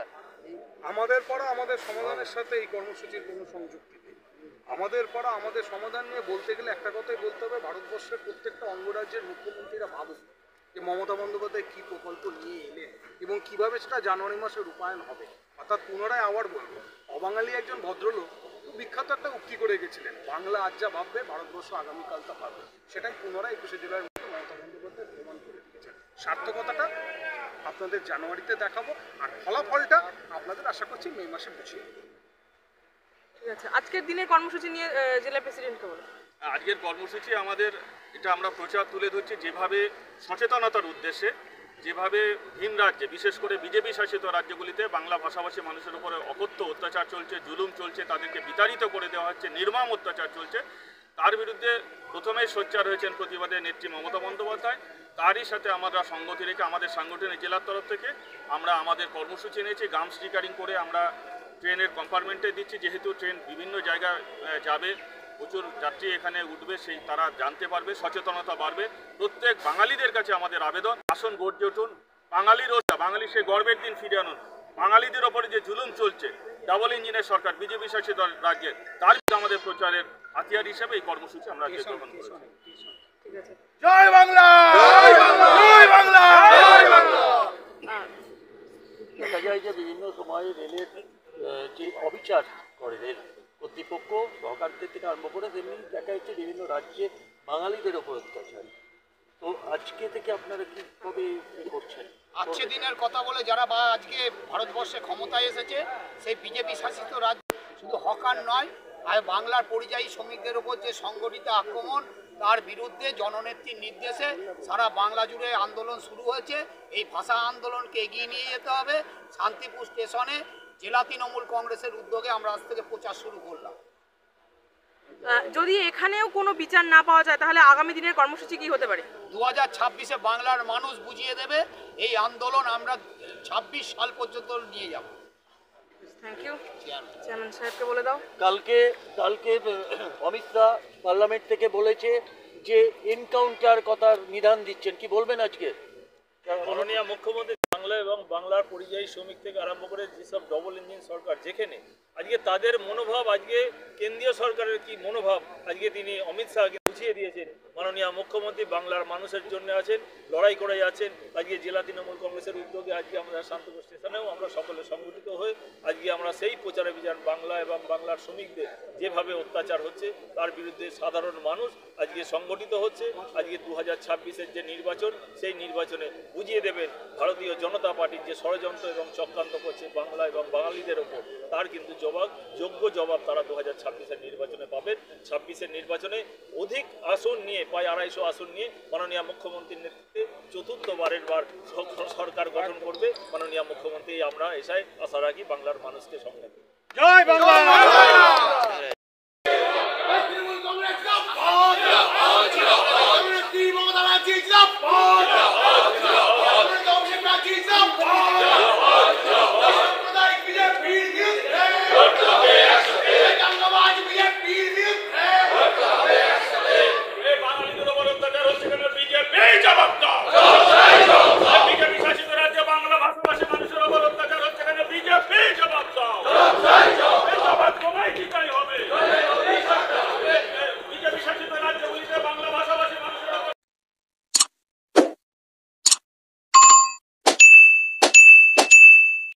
আপনারা? আমাদের পাড়া আমাদের সমাধানের সাথে এই কর্মসূচির কোনো সংযুক্তি নেই। আমাদের পাড়া আমাদের সমাধান নিয়ে বলতে গেলে একটা কথাই বলতে হবে, ভারতবর্ষের প্রত্যেকটা অঙ্গরাজ্যের মুখ্যমন্ত্রীরা ভাবুন যে মমতা বন্দ্যোপাধ্যায় কী প্রকল্প নিয়ে এলেন এবং কীভাবে সেটা জানুয়ারি মাসে রূপায়ণ হবে। অর্থাৎ পুনরায় আবার বলবো, অবাঙালি একজন ভদ্রলোক খুব বিখ্যাত একটা উক্তি করে গেছিলেন, বাংলা আজ যা ভাববে ভারতবর্ষ আগামীকাল তা পাবে। সেটাই পুনরায় 21শে জুলাইয়ের মধ্যে মমতা বন্দ্যোপাধ্যায় প্রমাণ করে দিয়েছেন। সার্থকতাটা আপনাদের জানুয়ারিতে দেখাবো, আর ফলাফলটা আপনাদের আশা করছি মে মাসে বুঝিয়ে দেবো। ঠিক আছে, আজকের দিনের কর্মসূচি নিয়ে জেলা প্রেসিডেন্টকে বলুন। আজকের কর্মসূচি আমাদের এটা আমরা প্রচার তুলে ধরছি, যেভাবে সচেতনতার উদ্দেশ্যে, যেভাবে ভিন রাজ্যে বিশেষ করে বিজেপি শাসিত রাজ্যগুলিতে বাংলা ভাষাভাষী মানুষের উপরে অকথ্য অত্যাচার চলছে, জুলুম চলছে, তাদেরকে বিতাড়িত করে দেওয়া হচ্ছে, নির্মম অত্যাচার চলছে, তার বিরুদ্ধে প্রথমেই সোচ্চার হয়েছেন প্রতিবাদে নেত্রী মমতা বন্দ্যোপাধ্যায়। তারই সাথে আমরা সংগতি রেখে আমাদের সাংগঠনিক জেলার তরফ থেকে আমরা আমাদের কর্মসূচি নিয়েছি। গাম স্টিকারিং করে আমরা ট্রেনের কম্পার্টমেন্টে দিচ্ছি, যেহেতু ট্রেন বিভিন্ন জায়গায় যাবে, প্রচুর যাত্রী এখানে উঠবে, সেই তারা জানতে পারবে, সচেতনতা বাড়বে। প্রত্যেক বাঙালিদের কাছে আমাদের আবেদন, আসন গর্জে উঠুন, বাঙালির বাঙালি সে গর্বের দিন ফিরে আনুন। বাঙালিদের ওপরে যে জুলুম চলছে ডাবল ইঞ্জিনের সরকার বিজেপি শাসিত রাজ্যে, তার আমাদের প্রচারের হাতিয়ার হিসেবে এই কর্মসূচি আমরা গ্রহণ করেছি। ঠিক আছে, জয় বাংলা, জয় বাংলা, জয় বাংলা, জয় বাংলা। দেখা যায় যে বিভিন্ন সময়ে রেলের যে অবিচার করে রেল কর্তৃপক্ষ সরকারদের থেকে আরম্ভ করে, তেমনি দেখা যাচ্ছে বিভিন্ন রাজ্যে বাঙালিদের ওপর অত্যাচার। তো আজকে থেকে আপনারা কীভাবে করছেন? আজকে দিনের কথা বলে যারা বা আজকে ভারতবর্ষে ক্ষমতায় এসেছে সেই বিজেপি শাসিত রাজ্য শুধু হকার নয়, আর বাংলার পরিযায়ী শ্রমিকদের ওপর যে সংগঠিত আক্রমণ, তার বিরুদ্ধে জননেত্রীর নির্দেশে সারা বাংলা জুড়ে আন্দোলন শুরু হয়েছে। এই ভাষা আন্দোলনকে এগিয়ে নিয়ে যেতে হবে। শান্তিপুর স্টেশনে জেলা তৃণমূল কংগ্রেসের উদ্যোগে আমরা আজ থেকে প্রচার শুরু করলাম। যদি এখানেও কোনো বিচার না পাওয়া যায় তাহলে আগামী দিনের কর্মসূচি কি হতে পারে? 2026-এ বাংলার মানুষ বুঝিয়ে দেবে। এই আন্দোলন আমরা 26 সাল পর্যন্ত নিয়ে যাব। Thank you. চেয়ারম্যান সাহেবকে বলে দাও। কালকে অমিত শাহ পার্লামেন্ট থেকে বলেছে যে এনকাউন্টার কথার নিদান দিচ্ছেন, কি বলবেন আজকে? মাননীয় মুখ্যমন্ত্রী বাংলা এবং বাংলার পরিযায়ী শ্রমিক থেকে আরম্ভ করে যেসব ডবল ইঞ্জিন সরকার, যেখানে আজকে তাদের মনোভাব, আজকে কেন্দ্রীয় সরকারের কি মনোভাব আজকে তিনি অমিত শাহকে বুঝিয়ে দিয়েছেন। মাননীয় মুখ্যমন্ত্রী বাংলার মানুষের জন্য আছেন, লড়াই করে যাচ্ছেন। আজকে জেলা তৃণমূল কংগ্রেসের উদ্যোগে আজকে আমরা শান্তিপুর স্টেশনেও আমরা সকলে সংগঠিত হয়ে আজকে আমরা সেই প্রচারে অভিযান, বাংলা এবং বাংলার শ্রমিকদের যেভাবে অত্যাচার হচ্ছে তার বিরুদ্ধে সাধারণ মানুষ আজকে সংগঠিত হচ্ছে। আজকে 2026-এর যে নির্বাচন, সেই নির্বাচনে বুঝিয়ে দেবেন ভারতীয় জনতা পার্টির যে ষড়যন্ত্র এবং চক্রান্ত করছে বাংলা এবং বাঙালিদের ওপর, তার কিন্তু যোগ্য জবাব তারা 2026-এর নির্বাচনে পাবেন। 26-এর নির্বাচনে অধিক আসন নিয়ে, প্রায় 250 আসন নিয়ে মাননীয় মুখ্যমন্ত্রীর নেতৃত্বে চতুর্থবারের বার সরকার গঠন করবে মাননীয় মুখ্যমন্ত্রী। আমরা এসায় আশা রাখি বাংলার মানুষকে সঙ্গে। জয় বাংলা।